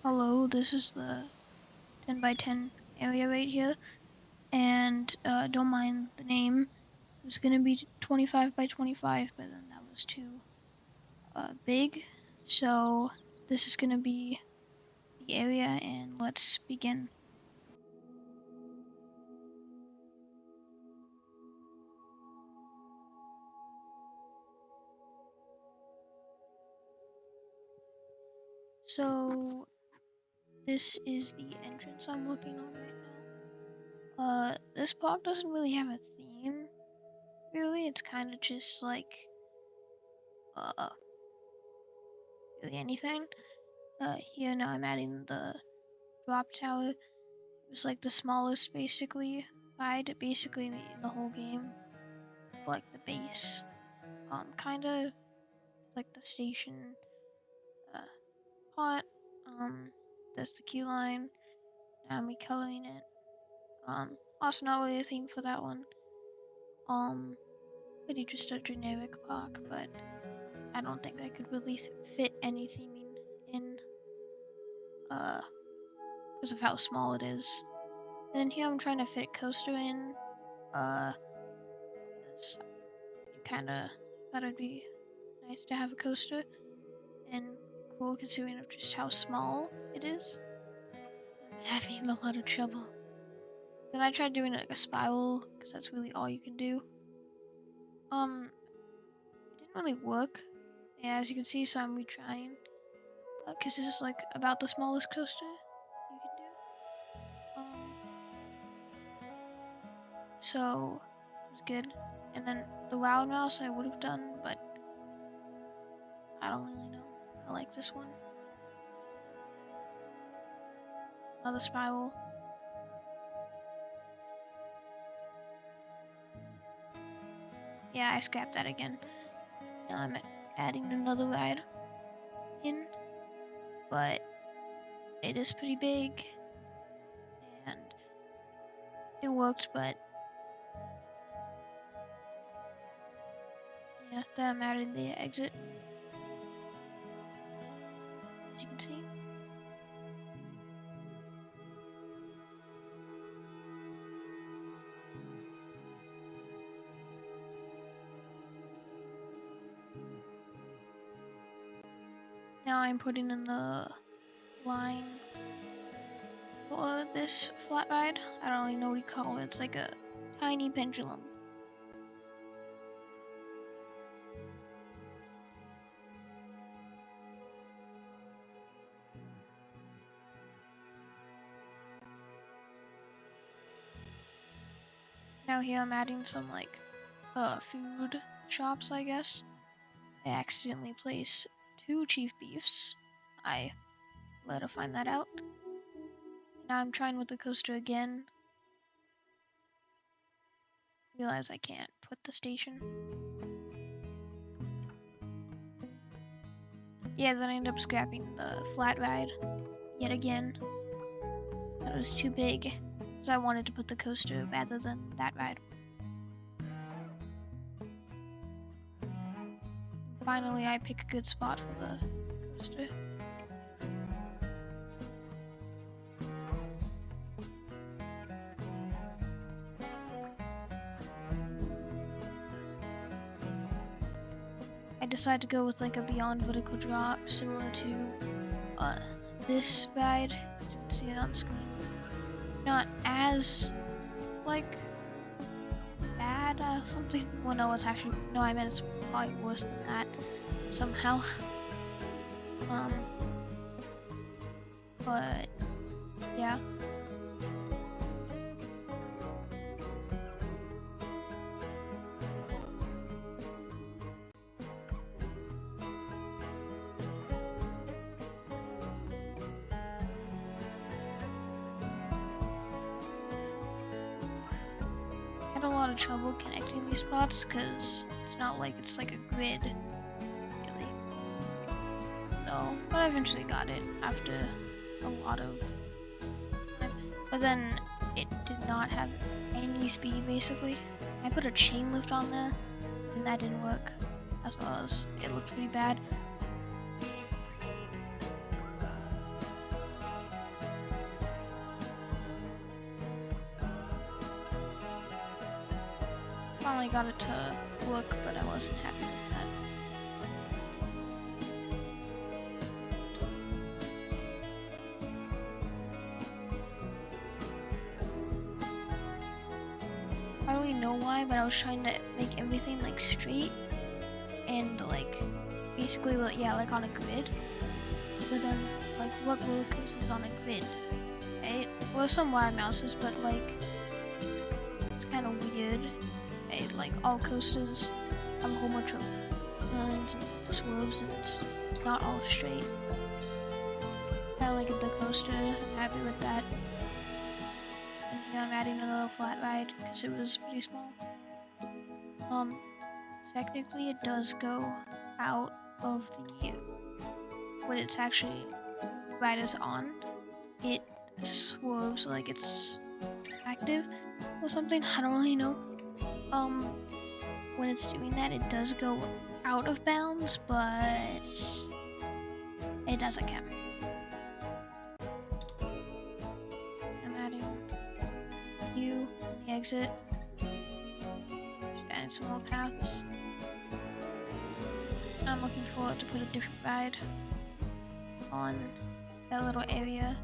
Hello, this is the 10 by 10 area right here, and don't mind the name. It was gonna be 25 by 25, but then that was too big. So this is gonna be the area, and let's begin. So this is the entrance I'm working on right now. This park doesn't really have a theme, really. It's kind of just like really anything. Here now I'm adding the drop tower. It was like the smallest basically basically in the whole game, like the base. Kinda like the station uh, pot. There's the key line. Now I'm recoloring it. Also not really a theme for that one. Pretty just a generic park, but I don't think I could really fit any theming in, because of how small it is. And then here I'm trying to fit coaster in, because you kinda thought it'd be nice to have a coaster, and cool considering of just how small it is. I'm having a lot of trouble. Then I tried doing like a spiral, because that's really all you can do. It didn't really work. Yeah, as you can see, so I'm retrying. Because this is like about the smallest coaster you can do. So it was good. And then the Wild Mouse I would have done, but I don't really know. I like this one. Another spiral. Yeah, I scrapped that again. Now I'm adding another ride in, but it is pretty big, and it worked, but yeah, then I'm adding the exit, as you can see. Now I'm putting in the line for this flat ride. I don't really know what you call it. It's like a tiny pendulum. Now here I'm adding some like food shops, I guess. I accidentally placed 2 chief beefs. I let her find that out. Now I'm trying with the coaster again. Realize I can't put the station. Yeah, then I ended up scrapping the flat ride yet again. That was too big, so I wanted to put the coaster rather than that ride. Finally, I pick a good spot for the coaster. I decided to go with like a beyond vertical drop, similar to this ride. As you can see it on screen. It's not as like bad something. Well, no, it's actually no. I meant it's probably worse than that somehow. But yeah. I had a lot of trouble connecting these spots because it's not like it's like a grid, really. So, but I eventually got it after a lot of time. But then it did not have any speed basically. I put a chain lift on there and that didn't work, as well as it looked pretty bad. finally got it to work, but I wasn't happy with that. I don't really know why, but I was trying to make everything like straight and like basically like on a grid. But then like what roller coasters on a grid, right? Well, some wire mouses, but like it's kind of weird, right? Like all coasters have a whole bunch of lines and swerves, and it's not all straight. I like the coaster. I'm happy with that. And here I'm adding another flat ride because it was pretty small. Technically it does go out of the when it's actually riders on. It swerves like it's active or something. I don't really know. When it's doing that, it does go out of bounds, but it doesn't count. I'm adding you in the exit. Just adding some more paths. I'm looking forward to put a different ride on that little area.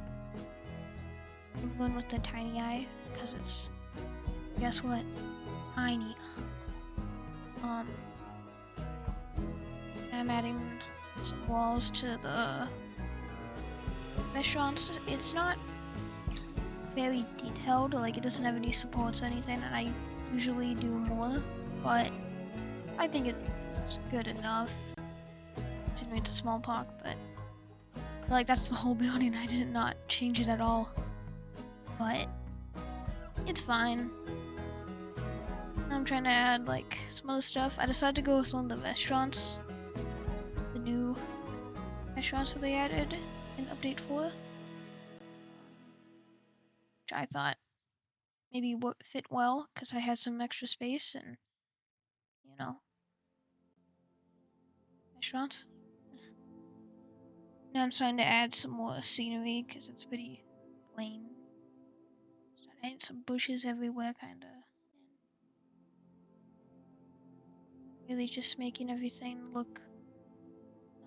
I'm going with the tiny eye because it's, guess what, tiny. I'm adding some walls to the restaurants. It's not very detailed, like it doesn't have any supports or anything, and I usually do more, but I think it's good enough considering it's a small park. But like that's the whole building. I did not change it at all, but it's fine. I'm trying to add like some other stuff. I decided to go with one of the restaurants, the new restaurants that they added in update 4, which I thought maybe would fit well because I had some extra space and, you know, restaurants. Now I'm starting to add some more scenery because it's pretty plain. Start adding some bushes everywhere, kind of. Really just making everything look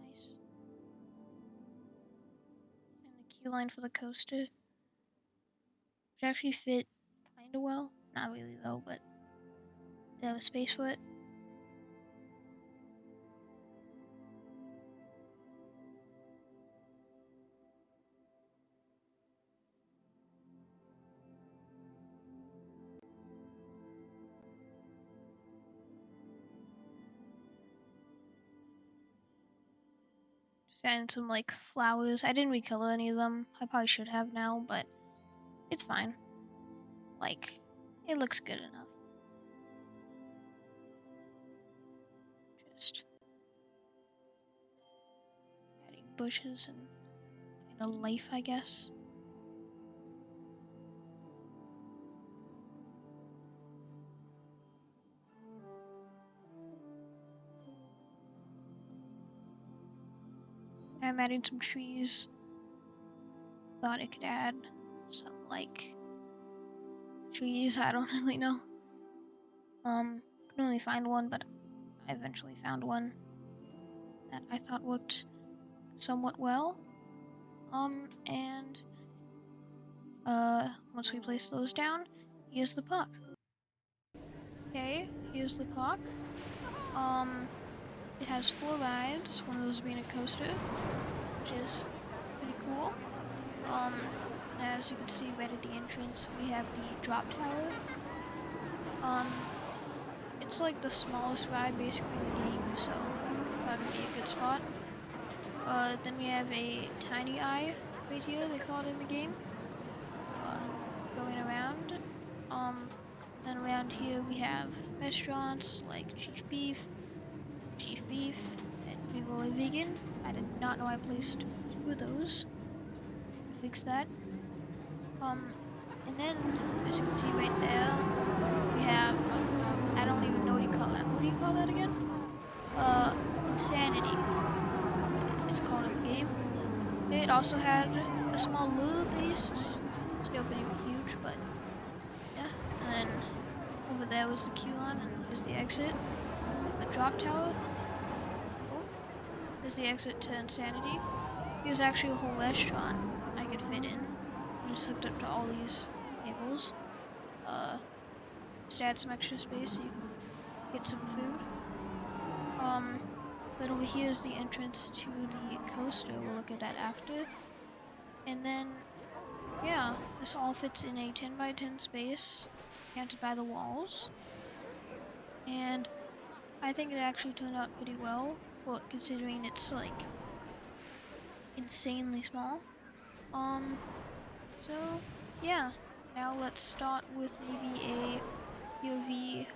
nice. And the queue line for the coaster, which actually fit kind of well. Not really though, but they have a space for it. And some like flowers. I didn't recolor any of them. I probably should have now, but it's fine. Like, it looks good enough. Just adding bushes and kind of life, I guess. I'm adding some trees. Thought I could add some like trees. I don't really know. Couldn't really find one, but I eventually found one that I thought worked somewhat well. And once we place those down, here's the park. Okay, here's the park. It has 4 rides, one of those being a coaster, which is pretty cool. As you can see right at the entrance, we have the drop tower. It's like the smallest ride basically in the game, so probably be a good spot. Then we have a tiny eye right here, they call it in the game. Going around. Then around here we have restaurants like Chief Beef, and Rivoli Vegan. I did not know I placed 2 of those. Fix that. And then, as you can see right there, we have, I don't even know what you call that. What do you call that again? Insanity. It's called in the game. It also had a small lure base. Still pretty huge, but yeah. And then over there was the queue line, and here's the exit. The drop tower. Oh, there's the exit to Insanity. Here's actually a whole restaurant I could fit in. I just hooked up to all these tables. Just add some extra space so you can get some food. But over here is the entrance to the coaster. We'll look at that after. And then, yeah, this all fits in a 10 by 10 space, counted by the walls. And I think it actually turned out pretty well for considering it's like insanely small. So yeah, now let's start with maybe a POV